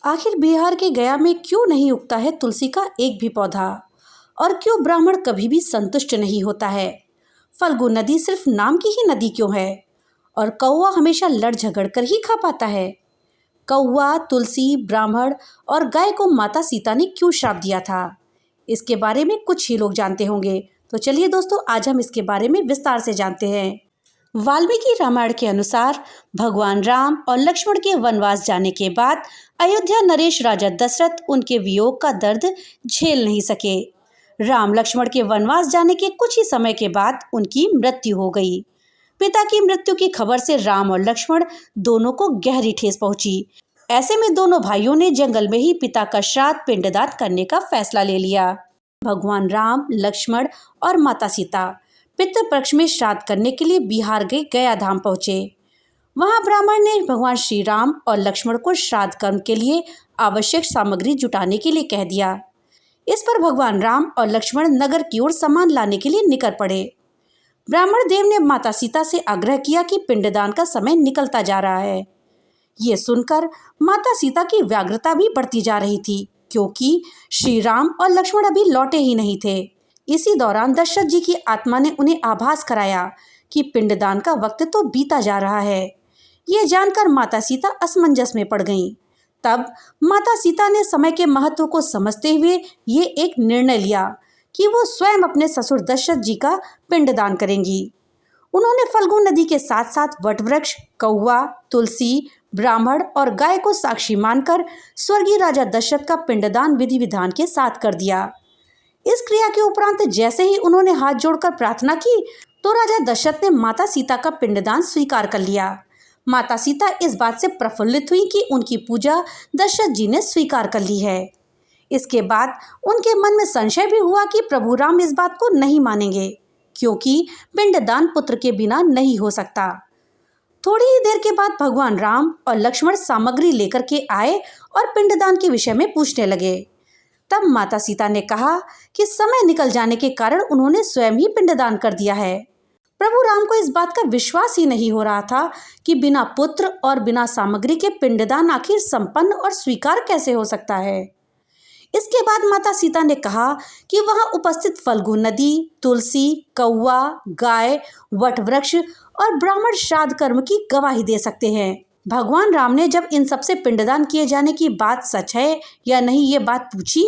आखिर बिहार के गया में क्यों नहीं उगता है तुलसी का एक भी पौधा? और क्यों ब्राह्मण कभी भी संतुष्ट नहीं होता है? फल्गु नदी सिर्फ नाम की ही नदी क्यों है? और कौवा हमेशा लड़ झगड़ कर ही खा पाता है? कौवा, तुलसी, ब्राह्मण और गाय को माता सीता ने क्यों श्राप दिया था? इसके बारे में कुछ ही लोग जानते होंगे। तो चलिए दोस्तों, आज हम इसके बारे में विस्तार से जानते हैं। वाल्मीकि रामायण के अनुसार भगवान राम और लक्ष्मण के वनवास जाने के बाद अयोध्या नरेश राजा दशरथ उनके वियोग का दर्द झेल नहीं सके। राम लक्ष्मण के वनवास जाने के कुछ ही समय के बाद उनकी मृत्यु हो गई। पिता की मृत्यु की खबर से राम और लक्ष्मण दोनों को गहरी ठेस पहुंची। ऐसे में दोनों भाइयों ने जंगल में ही पिता का श्राद्ध पिंडदान करने का फैसला ले लिया। भगवान राम, लक्ष्मण और माता सीता पितृपक्ष में श्राद्ध करने के लिए बिहार के गया धाम पहुंचे। वहां ब्राह्मण ने भगवान श्री राम और लक्ष्मण को श्राद्ध कर्म के लिए आवश्यक सामग्री जुटाने के लिए कह दिया। इस पर भगवान राम और लक्ष्मण नगर की ओर सामान लाने के लिए निकल पड़े। ब्राह्मण देव ने माता सीता से आग्रह किया कि पिंडदान का समय निकलता जा रहा है। ये सुनकर माता सीता की व्यग्रता भी बढ़ती जा रही थी, क्योंकि श्री राम और लक्ष्मण अभी लौटे ही नहीं थे। इसी दौरान दशरथ जी की आत्मा ने उन्हें आभास कराया कि पिंडदान का वक्त तो बीता जा रहा है। ये जानकर माता सीता असमंजस में पड़ गईं। तब माता सीता ने समय के महत्व को समझते हुए ये एक निर्णय लिया कि वो स्वयं अपने ससुर दशरथ जी का पिंडदान करेंगी। उन्होंने फल्गु नदी के साथ साथ वटवृक्ष, कौवा, तुलसी, ब्राह्मण और गाय को साक्षी मानकर स्वर्गीय राजा दशरथ का पिंडदान विधि विधान के साथ कर दिया। इस क्रिया के उपरांत जैसे ही उन्होंने हाथ जोड़कर प्रार्थना की तो राजा दशरथ ने माता सीता का पिंडदान स्वीकार कर लिया। माता सीता इस बात से प्रफुल्लित हुई कि उनकी पूजा दशरथ जी ने स्वीकार कर ली है। इसके बाद उनके मन में संशय भी हुआ कि प्रभु राम इस बात को नहीं मानेंगे, क्योंकि पिंडदान पुत्र के बिना नहीं हो सकता। थोड़ी ही देर के बाद भगवान राम और लक्ष्मण सामग्री लेकर के आए और पिंडदान के विषय में पूछने लगे। तब माता सीता ने कहा कि समय निकल जाने के कारण उन्होंने स्वयं ही पिंडदान कर दिया है। प्रभु राम को इस बात का विश्वास ही नहीं हो रहा था कि बिना पुत्र और बिना सामग्री के पिंडदान आखिर संपन्न और स्वीकार कैसे हो सकता है। इसके बाद माता सीता ने कहा कि वहां उपस्थित फल्गु नदी, तुलसी, कौवा, गाय, वटवृक्ष और ब्राह्मण श्राद्ध कर्म की गवाही दे सकते हैं। भगवान राम ने जब इन सबसे पिंडदान किए जाने की बात सच है या नहीं ये बात पूछी,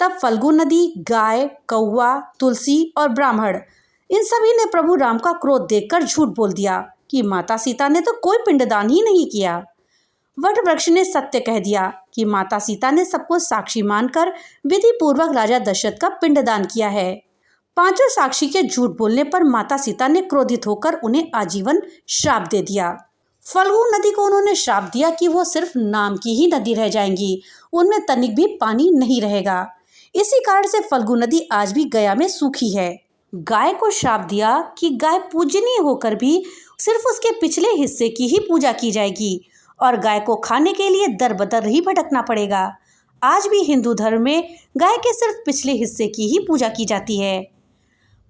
तब फल्गु नदी, गाय, कौवा, तुलसी और ब्राह्मण इन सभी ने प्रभु राम का क्रोध देखकर झूठ बोल दिया कि माता सीता ने तो कोई पिंडदान ही नहीं किया। वटवृक्ष ने सत्य कह दिया कि माता सीता ने सबको साक्षी मानकर विधि पूर्वक राजा दशरथ का पिंडदान किया है। पांचों साक्षी के झूठ बोलने पर माता सीता ने क्रोधित होकर उन्हें आजीवन श्राप दे दिया। फल्गु नदी को उन्होंने श्राप दिया कि वो सिर्फ नाम की ही नदी रह जाएंगी, उनमें तनिक भी पानी नहीं रहेगा। इसी कारण से फल्गु नदी आज भी गया में सूखी है। गाय को श्राप दिया कि गाय पूजनीय होकर भी सिर्फ उसके पिछले हिस्से की ही पूजा की जाएगी और गाय को खाने के लिए दर बदर ही भटकना पड़ेगा। आज भी हिंदू धर्म में गाय के सिर्फ पिछले हिस्से की ही पूजा की जाती है।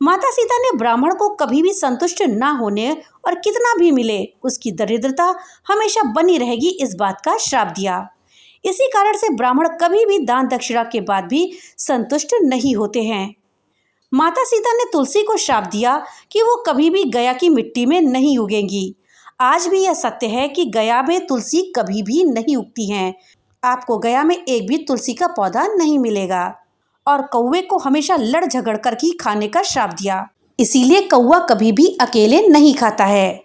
माता सीता ने ब्राह्मण को कभी भी संतुष्ट ना होने और कितना भी मिले उसकी दरिद्रता हमेशा बनी रहेगी इस बात का श्राप दिया। इसी कारण से ब्राह्मण कभी भी दान दक्षिणा के बाद भी संतुष्ट नहीं होते हैं। माता सीता ने तुलसी को श्राप दिया कि वो कभी भी गया की मिट्टी में नहीं उगेंगी। आज भी यह सत्य है कि गया में तुलसी कभी भी नहीं उगती हैं। आपको गया में एक भी तुलसी का पौधा नहीं मिलेगा। और कौवे को हमेशा लड़ झगड़ कर ही खाने का श्राप दिया, इसीलिए कौवा कभी भी अकेले नहीं खाता है।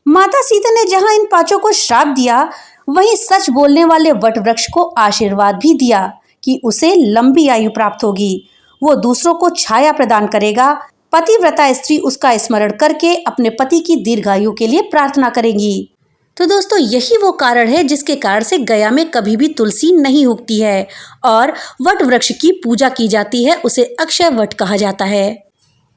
माता सीता ने जहां इन पांचों को श्राप दिया, वहीं सच बोलने वाले वटवृक्ष को आशीर्वाद भी दिया कि उसे लंबी आयु प्राप्त होगी, वो दूसरों को छाया प्रदान करेगा। पतिव्रता स्त्री उसका स्मरण करके अपने पति की दीर्घायु के लिए प्रार्थना करेंगी। तो दोस्तों, यही वो कारण है जिसके कारण से गया में कभी भी तुलसी नहीं उगती है और वट वृक्ष की पूजा की जाती है, उसे अक्षय वट कहा जाता है।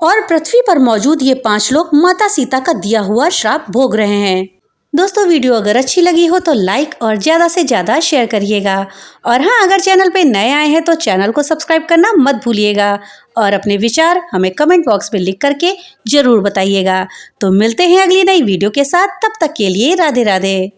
और पृथ्वी पर मौजूद ये 5 लोग माता सीता का दिया हुआ श्राप भोग रहे हैं। दोस्तों, वीडियो अगर अच्छी लगी हो तो लाइक और ज़्यादा से ज़्यादा शेयर करिएगा। और हाँ, अगर चैनल पे नए आए हैं तो चैनल को सब्सक्राइब करना मत भूलिएगा और अपने विचार हमें कमेंट बॉक्स में लिख करके ज़रूर बताइएगा। तो मिलते हैं अगली नई वीडियो के साथ, तब तक के लिए राधे राधे।